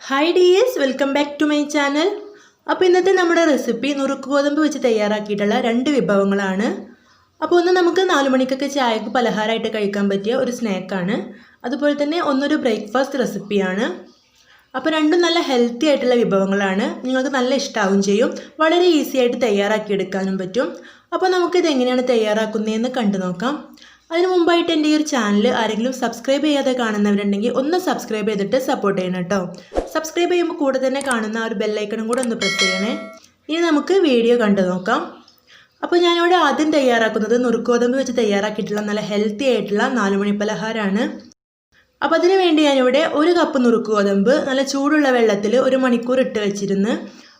Hi dears, welcome back to my channel. അപ്പോൾ ഇന്നത്തെ നമ്മുടെ റെസിപ്പി നുറുക്ക് ഗോതമ്പ് വെച്ച് തയ്യാറാക്കിയിട്ടുള്ള രണ്ട് വിഭവങ്ങളാണ്. അപ്പോൾ ഒന്ന് നമുക്ക് 4 മണിക്കൊക്കെ ചായക്ക് പലഹാരമായിട്ട് കഴിക്കാൻ പറ്റിയ ഒരു സ്നാക്കാണ്. അതുപോലെ തന്നെ ഒന്നൊരു ബ്രേക്ക്ഫാസ്റ്റ് റെസിപ്പിയാണ്. അപ്പോൾ രണ്ടും നല്ല ഹെൽത്തി ആയിട്ടുള്ള വിഭവങ്ങളാണ്. നിങ്ങൾക്ക് നല്ല ഇഷ്ടമാവും ചെയ്യും. വളരെ ഈസി ആയിട്ട് തയ്യാറാക്കിയെടുക്കാനും പറ്റും. അപ്പോൾ നമുക്കിത് എങ്ങനെയാണ് തയ്യാറാക്കുന്നതെന്ന് കണ്ടു നോക്കാം. അതിന് മുമ്പായിട്ട് എൻ്റെ ഈ ഒരു ചാനൽ ആരെങ്കിലും സബ്സ്ക്രൈബ് ചെയ്യാതെ കാണുന്നവരുണ്ടെങ്കിൽ ഒന്ന് സബ്സ്ക്രൈബ് ചെയ്തിട്ട് സപ്പോർട്ട് ചെയ്യണം കേട്ടോ. സബ്സ്ക്രൈബ് ചെയ്യുമ്പോൾ കൂടെ തന്നെ കാണുന്ന ആ ഒരു ബെല്ലൈക്കണും കൂടെ ഒന്ന് പ്രസ് ചെയ്യണേ. ഇനി നമുക്ക് വീഡിയോ കണ്ടു നോക്കാം. അപ്പോൾ ഞാനിവിടെ ആദ്യം തയ്യാറാക്കുന്നത് നുറുക്ക് ഗോതമ്പ് വെച്ച് തയ്യാറാക്കിയിട്ടുള്ള നല്ല ഹെൽത്തി ആയിട്ടുള്ള 4 മണി പലഹാരമാണ്. അപ്പോൾ അതിന് വേണ്ടി ഞാനിവിടെ 1 കപ്പ് നുറുക്ക് ഗോതമ്പ് നല്ല ചൂടുള്ള വെള്ളത്തിൽ 1 മണിക്കൂർ ഇട്ട് വെച്ചിരുന്നു.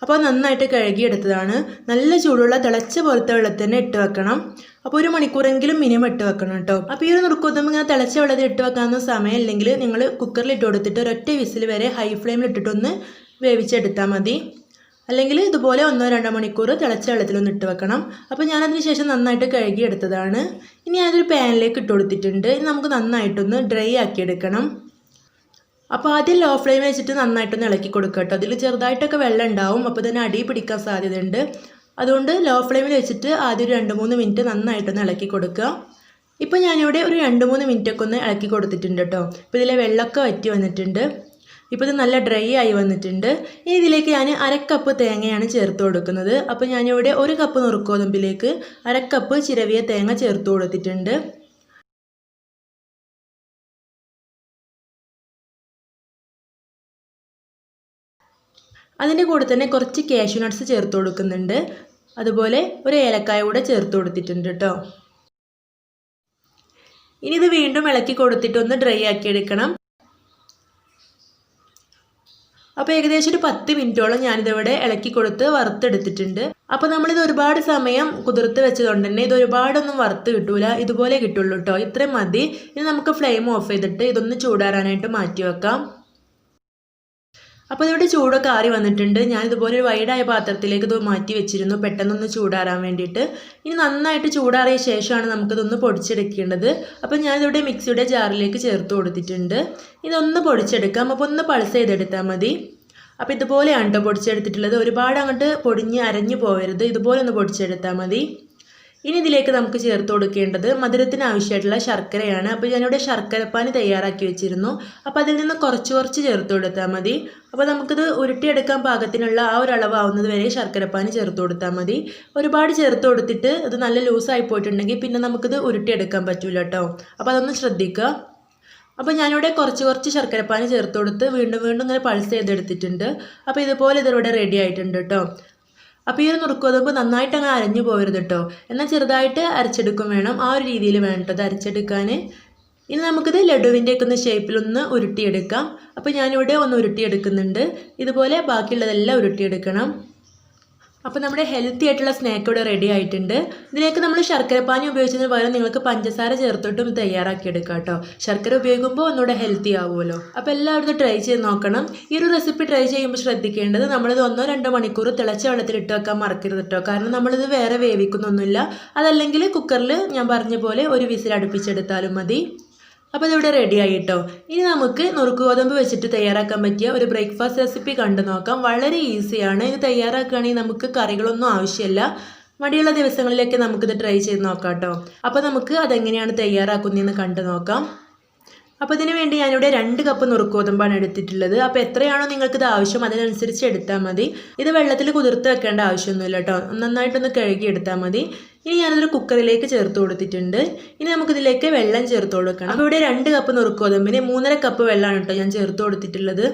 അപ്പോൾ നന്നായിട്ട് കഴുകിയെടുത്തതാണ്. നല്ല ചൂടുള്ള തിളച്ച പോലത്തെ വെള്ളത്തിൽ തന്നെ ഇട്ട് വെക്കണം. അപ്പോൾ 1 മണിക്കൂറെങ്കിലും മിനിമം ഇട്ട് വെക്കണം കേട്ടോ. അപ്പോൾ ഈ ഒരു നുറുക്ക് ഗോതമ്പ് ഇങ്ങനെ തിളച്ച വെള്ളത്തിൽ ഇട്ട് വെക്കാവുന്ന സമയമില്ലെങ്കിൽ നിങ്ങൾ കുക്കറിൽ ഇട്ട് കൊടുത്തിട്ട് ഒരൊറ്റ വിസിൽ വരെ ഹൈ ഫ്ലെയിമിൽ ഇട്ടിട്ടൊന്ന് വേവിച്ചെടുത്താൽ മതി. അല്ലെങ്കിൽ ഇതുപോലെ 1-2 മണിക്കൂർ തിളച്ച വെള്ളത്തിലൊന്ന് ഇട്ട് വെക്കണം. അപ്പോൾ ഞാനതിന് ശേഷം നന്നായിട്ട് കഴുകിയെടുത്തതാണ്. ഇനി ഞാനതൊരു പാനിലേക്ക് ഇട്ട് കൊടുത്തിട്ടുണ്ട്. ഇനി നമുക്ക് നന്നായിട്ടൊന്ന് ഡ്രൈ ആക്കിയെടുക്കണം. അപ്പോൾ ആദ്യം ലോ ഫ്ലെയിം വെച്ചിട്ട് നന്നായിട്ടൊന്ന് ഇളക്കി കൊടുക്കുക കേട്ടോ. അതിൽ ചെറുതായിട്ടൊക്കെ വെള്ളം ഉണ്ടാവും, അപ്പോൾ തന്നെ അടി പിടിക്കാൻ സാധ്യതയുണ്ട്. അതുകൊണ്ട് ലോ ഫ്ലെയിമിൽ വെച്ചിട്ട് ആദ്യം ഒരു 2-3 മിനിറ്റ് നന്നായിട്ടൊന്ന് ഇളക്കി കൊടുക്കുക. ഇപ്പോൾ ഞാനിവിടെ ഒരു 2-3 മിനിറ്റൊക്കെ ഒന്ന് ഇളക്കി കൊടുത്തിട്ടുണ്ട് കേട്ടോ. ഇപ്പോൾ ഇതിലെ വെള്ളമൊക്കെ വറ്റി വന്നിട്ടുണ്ട്. ഇപ്പോൾ ഇത് നല്ല ഡ്രൈ ആയി വന്നിട്ടുണ്ട്. ഇനി ഇതിലേക്ക് ഞാൻ 1/2 കപ്പ് തേങ്ങയാണ് ചേർത്ത് കൊടുക്കുന്നത്. അപ്പോൾ ഞാനിവിടെ 1 കപ്പ് നുറുക്ക് ഗോതമ്പിലേക്ക് 1/2 കപ്പ് ചിരവിയ തേങ്ങ ചേർത്ത് കൊടുത്തിട്ടുണ്ട്. അതിൻ്റെ കൂടെ തന്നെ കുറച്ച് കാഷ്യൂ നട്ട്സ് ചേർത്ത് കൊടുക്കുന്നുണ്ട്. അതുപോലെ ഒരു ഏലക്കായ കൂടെ ചേർത്ത് കൊടുത്തിട്ടുണ്ട് കേട്ടോ. ഇനി ഇത് വീണ്ടും ഇളക്കി കൊടുത്തിട്ട് ഒന്ന് ഡ്രൈ ആക്കി എടുക്കണം. അപ്പോൾ ഏകദേശം ഒരു 10 മിനിറ്റോളം ഞാനിതിവിടെ ഇളക്കി കൊടുത്ത് വറുത്തെടുത്തിട്ടുണ്ട്. അപ്പോൾ നമ്മളിത് ഒരുപാട് സമയം കുതിർത്ത് വെച്ചതുകൊണ്ട് തന്നെ ഇത് ഒരുപാടൊന്നും വറുത്ത് കിട്ടൂല, ഇതുപോലെ കിട്ടുള്ളൂ കേട്ടോ. ഇത്രയും മതി. ഇനി നമുക്ക് ഫ്ലെയിം ഓഫ് ചെയ്തിട്ട് ഇതൊന്ന് ചൂടാറാനായിട്ട് മാറ്റി വെക്കാം. അപ്പോൾ ഇതിവിടെ ചൂടൊക്കെ ആറി വന്നിട്ടുണ്ട്. ഞാൻ ഇതുപോലെ ഒരു വൈഡായ പാത്രത്തിലേക്ക് ഇത് മാറ്റി വെച്ചിരുന്നു പെട്ടെന്നൊന്ന് ചൂടാറാൻ വേണ്ടിയിട്ട്. ഇനി നന്നായിട്ട് ചൂടാറിയ ശേഷമാണ് നമുക്കിതൊന്ന് പൊടിച്ചെടുക്കേണ്ടത്. അപ്പോൾ ഞാനിതിവിടെ മിക്സിയുടെ ജാറിലേക്ക് ചേർത്ത് കൊടുത്തിട്ടുണ്ട്. ഇതൊന്ന് പൊടിച്ചെടുക്കാം. അപ്പോൾ ഒന്ന് പൾസ് ചെയ്തെടുത്താൽ മതി. അപ്പോൾ ഇതുപോലെയാണ് കേട്ടോ പൊടിച്ചെടുത്തിട്ടുള്ളത്. ഒരുപാട് അങ്ങോട്ട് പൊടിഞ്ഞ് അരഞ്ഞു പോകരുത്. ഇതുപോലെ ഒന്ന് പൊടിച്ചെടുത്താൽ മതി. ഇനി ഇതിലേക്ക് നമുക്ക് ചേർത്ത് കൊടുക്കേണ്ടത് മധുരത്തിന് ആവശ്യമായിട്ടുള്ള ശർക്കരയാണ്. അപ്പോൾ ഞാനിവിടെ ശർക്കരപ്പാനി തയ്യാറാക്കി വെച്ചിരുന്നു. അപ്പോൾ അതിൽ നിന്ന് കുറച്ച് ചേർത്ത് കൊടുത്താൽ മതി. അപ്പോൾ നമുക്കിത് ഉരുട്ടിയെടുക്കാൻ പാകത്തിനുള്ള ആ ഒരു അളവാവുന്നത് വരെ ശർക്കരപ്പാനി ചേർത്ത് കൊടുത്താൽ മതി. ഒരുപാട് ചേർത്ത് കൊടുത്തിട്ട് ഇത് നല്ല ലൂസായി പോയിട്ടുണ്ടെങ്കിൽ പിന്നെ നമുക്കിത് ഉരുട്ടിയെടുക്കാൻ പറ്റില്ല കേട്ടോ. അപ്പോൾ അതൊന്ന് ശ്രദ്ധിക്കുക. അപ്പോൾ ഞാനിവിടെ കുറച്ച് ശർക്കരപ്പാനി ചേർത്ത് കൊടുത്ത് വീണ്ടും ഇങ്ങനെ പൾസ് ചെയ്തെടുത്തിട്ടുണ്ട്. അപ്പോൾ ഇതുപോലെ ഇതിവിടെ റെഡി ആയിട്ടുണ്ട് കേട്ടോ. അപ്പോൾ ഈ ഒരു നുറുക്ക് ഗോതമ്പ് നന്നായിട്ട് അങ്ങ് അരഞ്ഞു പോകരുത് കേട്ടോ. എന്നാൽ ചെറുതായിട്ട് അരച്ചെടുക്കും വേണം. ആ ഒരു രീതിയിൽ വേണം കേട്ടോ ഇത് അരച്ചെടുക്കാൻ. ഇനി നമുക്കിത് ലഡുവിൻ്റെയൊക്കെ ഒന്ന് ഷേപ്പിലൊന്ന് ഉരുട്ടിയെടുക്കാം. അപ്പോൾ ഞാനിവിടെ ഒന്ന് ഉരുട്ടിയെടുക്കുന്നുണ്ട്. ഇതുപോലെ ബാക്കിയുള്ളതെല്ലാം ഉരുട്ടിയെടുക്കണം. അപ്പോൾ നമ്മുടെ ഹെൽത്തി ആയിട്ടുള്ള സ്നാക്ക് ഇവിടെ റെഡി ആയിട്ടുണ്ട്. ഇതിലേക്ക് നമ്മൾ ശർക്കരപ്പാനി ഉപയോഗിച്ചതിന് പകരം നിങ്ങൾക്ക് പഞ്ചസാര ചേർത്തിട്ടും തയ്യാറാക്കിയെടുക്കാം കേട്ടോ. ശർക്കര ഉപയോഗിക്കുമ്പോൾ ഒന്നുകൂടെ ഹെൽത്തി ആവുമല്ലോ. അപ്പോൾ എല്ലാവരും ട്രൈ ചെയ്ത് നോക്കണം. ഈ ഒരു റെസിപ്പി ട്രൈ ചെയ്യുമ്പോൾ ശ്രദ്ധിക്കേണ്ടത് നമ്മളിത് 1-2 മണിക്കൂർ തിളച്ച വെള്ളത്തിൽ ഇട്ട് വെക്കാൻ മറക്കരുത് കേട്ടോ. കാരണം നമ്മളിത് വേറെ വേവിക്കുന്നൊന്നുമില്ല. അതല്ലെങ്കിൽ കുക്കറിൽ ഞാൻ പറഞ്ഞ പോലെ ഒരു വിസിൽ അടുപ്പിച്ചെടുത്താലും മതി. അപ്പോൾ ഇതിവിടെ റെഡി ആയി കേട്ടോ. ഇനി നമുക്ക് നുറുക്ക് ഗോതമ്പ് വെച്ചിട്ട് തയ്യാറാക്കാൻ പറ്റിയ ഒരു ബ്രേക്ക്ഫാസ്റ്റ് റെസിപ്പി കണ്ടു നോക്കാം. വളരെ ഈസിയാണ്. ഇത് തയ്യാറാക്കുകയാണെങ്കിൽ നമുക്ക് കറികളൊന്നും ആവശ്യമില്ല. മടിയുള്ള ദിവസങ്ങളിലൊക്കെ നമുക്കിത് ട്രൈ ചെയ്ത് നോക്കാം കേട്ടോ. അപ്പോൾ നമുക്ക് അതെങ്ങനെയാണ് തയ്യാറാക്കുന്നതെന്ന് കണ്ടു നോക്കാം. അപ്പോൾ ഇതിന് വേണ്ടി ഞാനിവിടെ 2 കപ്പ് നുറുക്ക് ഗോതമ്പാണ് എടുത്തിട്ടുള്ളത്. അപ്പോൾ എത്രയാണോ നിങ്ങൾക്കിത് ആവശ്യം അതിനനുസരിച്ച് എടുത്താൽ മതി. ഇത് വെള്ളത്തിൽ കുതിർത്ത് വെക്കേണ്ട ആവശ്യമൊന്നുമില്ല കേട്ടോ. നന്നായിട്ടൊന്ന് കഴുകി എടുത്താൽ മതി. ഇനി ഞാനതൊരു കുക്കറിലേക്ക് ചേർത്ത് കൊടുത്തിട്ടുണ്ട്. ഇനി നമുക്കിതിലേക്ക് വെള്ളം ചേർത്ത് കൊടുക്കണം. അപ്പോൾ ഇവിടെ 2 കപ്പ് നുറുക്ക് ഗോതമ്പിന് 3.5 കപ്പ് വെള്ളമാണ് കേട്ടോ ഞാൻ ചേർത്ത് കൊടുത്തിട്ടുള്ളത്.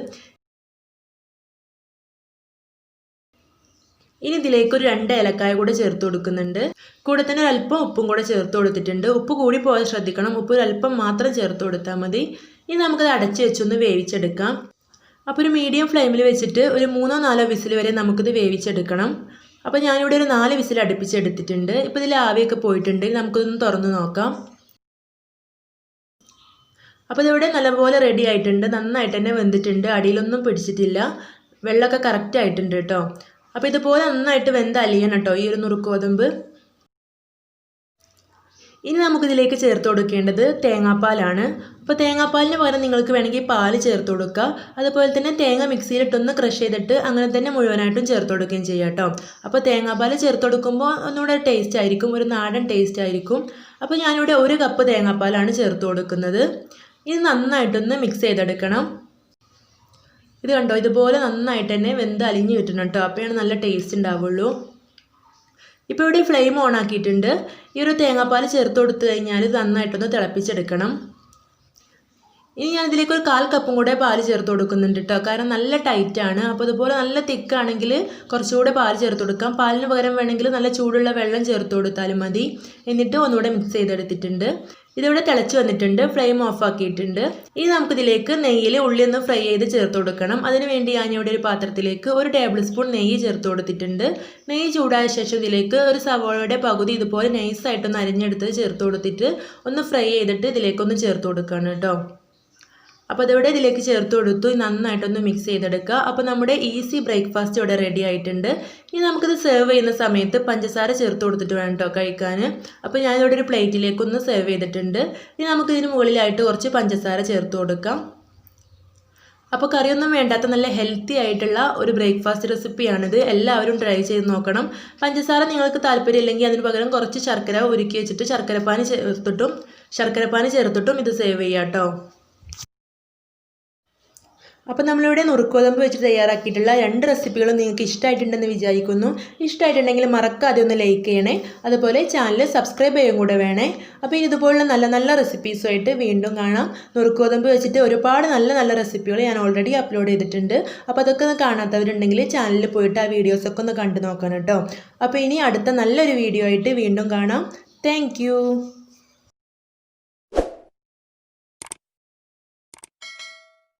ഇനി ഇതിലേക്ക് ഒരു 2 ഏലക്കായ കൂടെ ചേർത്ത് കൊടുക്കുന്നുണ്ട്. കൂടെ തന്നെ ഒരല്പം ഉപ്പും കൂടെ ചേർത്ത് കൊടുത്തിട്ടുണ്ട്. ഉപ്പ് കൂടി പോയാൽ ശ്രദ്ധിക്കണം. ഉപ്പ് ഒരല്പം മാത്രം ചേർത്ത് കൊടുത്താൽ മതി. ഇനി നമുക്കത് അടച്ച് വെച്ചൊന്ന് വേവിച്ചെടുക്കാം. അപ്പോൾ ഒരു മീഡിയം ഫ്ലെയിമിൽ വെച്ചിട്ട് ഒരു 3-4 വിസിൽ വരെ നമുക്കിത് വേവിച്ചെടുക്കണം. അപ്പോൾ ഞാനിവിടെ ഒരു 4 വിസിൽ അടുപ്പിച്ചെടുത്തിട്ടുണ്ട്. ഇപ്പോൾ ഇതിൽ ആവിയൊക്കെ പോയിട്ടുണ്ട്. നമുക്കിതൊന്ന് തുറന്ന് നോക്കാം. അപ്പോൾ ഇതിവിടെ നല്ലപോലെ റെഡി ആയിട്ടുണ്ട്. നന്നായിട്ട് തന്നെ വെന്തിട്ടുണ്ട്. അടിയിലൊന്നും പിടിച്ചിട്ടില്ല. വെള്ളമൊക്കെ കറക്റ്റ് ആയിട്ടുണ്ട് കേട്ടോ. അപ്പോൾ ഇതുപോലെ നന്നായിട്ട് വെന്ത് അലിയണം കേട്ടോ ഈ ഒരു നുറുക്ക് ഗോതമ്പ്. ഇനി നമുക്കിതിലേക്ക് ചേർത്ത് കൊടുക്കേണ്ടത് തേങ്ങാപ്പാലാണ്. അപ്പോൾ തേങ്ങാപ്പാലിന് പകരം നിങ്ങൾക്ക് വേണമെങ്കിൽ പാല് ചേർത്ത് കൊടുക്കുക. അതുപോലെ തന്നെ തേങ്ങ മിക്സിയിലിട്ടൊന്ന് ക്രഷ് ചെയ്തിട്ട് അങ്ങനെ തന്നെ മുഴുവനായിട്ടും ചേർത്ത് കൊടുക്കുകയും ചെയ്യാം കേട്ടോ. അപ്പോൾ തേങ്ങാപ്പാൽ ചേർത്ത് കൊടുക്കുമ്പോൾ ഒന്നുകൂടെ ടേസ്റ്റ് ആയിരിക്കും, ഒരു നാടൻ ടേസ്റ്റ് ആയിരിക്കും. അപ്പോൾ ഞാനിവിടെ 1 കപ്പ് തേങ്ങാപ്പാലാണ് ചേർത്ത് കൊടുക്കുന്നത്. ഇത് നന്നായിട്ടൊന്ന് മിക്സ് ചെയ്തെടുക്കണം. ഇത് കണ്ടോ, ഇതുപോലെ നന്നായിട്ട് തന്നെ വെന്ത് അലിഞ്ഞ് കിട്ടണം കേട്ടോ. അപ്പോഴാണ് നല്ല ടേസ്റ്റ് ഉണ്ടാവുള്ളൂ. ഇപ്പോൾ ഇവിടെ ഫ്ലെയിം ഓൺ ആക്കിയിട്ടുണ്ട്. ഈ ഒരു തേങ്ങാപ്പാൽ ചേർത്ത് കൊടുത്തു കഴിഞ്ഞാൽ ഇത് നന്നായിട്ടൊന്ന് തിളപ്പിച്ചെടുക്കണം. ഇനി ഞാൻ ഇതിലേക്ക് 1/4 കപ്പും കൂടെ പാല് ചേർത്ത് കൊടുക്കുന്നുണ്ട് കേട്ടോ. കാരണം നല്ല ടൈറ്റാണ്. അപ്പോൾ അതുപോലെ നല്ല തിക്കാണെങ്കിൽ കുറച്ചുകൂടെ പാല് ചേർത്ത് കൊടുക്കാം. പാലിന് പകരം വേണമെങ്കിൽ നല്ല ചൂടുള്ള വെള്ളം ചേർത്ത് കൊടുത്താലും മതി. എന്നിട്ട് ഒന്നുകൂടെ മിക്സ് ചെയ്തെടുത്തിട്ടുണ്ട്. ഇതിവിടെ തിളച്ച് വന്നിട്ടുണ്ട്. ഫ്ലെയിം ഓഫ് ആക്കിയിട്ടുണ്ട്. ഇനി നമുക്കിതിലേക്ക് നെയ്യിൽ ഉള്ളി ഒന്ന് ഫ്രൈ ചെയ്ത് ചേർത്ത് കൊടുക്കണം. അതിനുവേണ്ടി ഞാനിവിടെ ഒരു പാത്രത്തിലേക്ക് 1 ടേബിൾ സ്പൂൺ നെയ്യ് ചേർത്ത് കൊടുത്തിട്ടുണ്ട്. നെയ്യ് ചൂടായ ശേഷം ഇതിലേക്ക് ഒരു സവോളയുടെ പകുതി ഇതുപോലെ നൈസായിട്ടൊന്ന് അരിഞ്ഞെടുത്ത് ചേർത്ത് കൊടുത്തിട്ട് ഒന്ന് ഫ്രൈ ചെയ്തിട്ട് ഇതിലേക്കൊന്ന് ചേർത്ത് കൊടുക്കണം കേട്ടോ. അപ്പോൾ അതിവിടെ ഇതിലേക്ക് ചേർത്ത് കൊടുത്തു. നന്നായിട്ടൊന്ന് മിക്സ് ചെയ്തെടുക്കുക. അപ്പോൾ നമ്മുടെ ഈസി ബ്രേക്ക്ഫാസ്റ്റ് ഇവിടെ റെഡി ആയിട്ടുണ്ട്. ഇനി നമുക്കിത് സെർവ് ചെയ്യുന്ന സമയത്ത് പഞ്ചസാര ചേർത്ത് കൊടുത്തിട്ട് വേണം കേട്ടോ കഴിക്കാൻ. അപ്പോൾ ഞാനിവിടെ ഒരു പ്ലേറ്റിലേക്കൊന്ന് സെർവ് ചെയ്തിട്ടുണ്ട്. ഇനി നമുക്കിതിന് മുകളിലായിട്ട് കുറച്ച് പഞ്ചസാര ചേർത്ത് കൊടുക്കാം. അപ്പോൾ കറിയൊന്നും വേണ്ടാത്ത നല്ല ഹെൽത്തി ആയിട്ടുള്ള ഒരു ബ്രേക്ക്ഫാസ്റ്റ് റെസിപ്പിയാണിത്. എല്ലാവരും ട്രൈ ചെയ്ത് നോക്കണം. പഞ്ചസാര നിങ്ങൾക്ക് താല്പര്യമില്ലെങ്കിൽ അതിന് പകരം കുറച്ച് ശർക്കര ഉരുക്കി വെച്ചിട്ട് ശർക്കരപ്പാനി ചേർത്തിട്ടും ഇത് സെർവ് ചെയ്യാം കേട്ടോ. അപ്പോൾ നമ്മളിവിടെ നുറുക്കോതമ്പ് വെച്ചിട്ട് തയ്യാറാക്കിയിട്ടുള്ള 2 റെസിപ്പികളും നിങ്ങൾക്ക് ഇഷ്ടമായിട്ടുണ്ടെന്ന് വിചാരിക്കുന്നു. ഇഷ്ടമായിട്ടുണ്ടെങ്കിൽ മറക്കാതെ ഒന്ന് ലൈക്ക് ചെയ്യണേ. അതുപോലെ ചാനൽ സബ്സ്ക്രൈബ് ചെയ്യുകയും കൂടെ വേണേ. അപ്പോൾ ഇനി ഇതുപോലുള്ള നല്ല നല്ല റെസിപ്പീസുമായിട്ട് വീണ്ടും കാണാം. നുറുക്കോതമ്പ് വെച്ചിട്ട് ഒരുപാട് നല്ല നല്ല റെസിപ്പികൾ ഞാൻ ഓൾറെഡി അപ്ലോഡ് ചെയ്തിട്ടുണ്ട്. അപ്പോൾ അതൊക്കെ ഒന്ന് കാണാത്തവരുണ്ടെങ്കിൽ ചാനലിൽ പോയിട്ട് ആ വീഡിയോസൊക്കെ ഒന്ന് കണ്ടു നോക്കണം കേട്ടോ. അപ്പോൾ ഇനി അടുത്ത നല്ലൊരു വീഡിയോ ആയിട്ട് വീണ്ടും കാണാം. താങ്ക്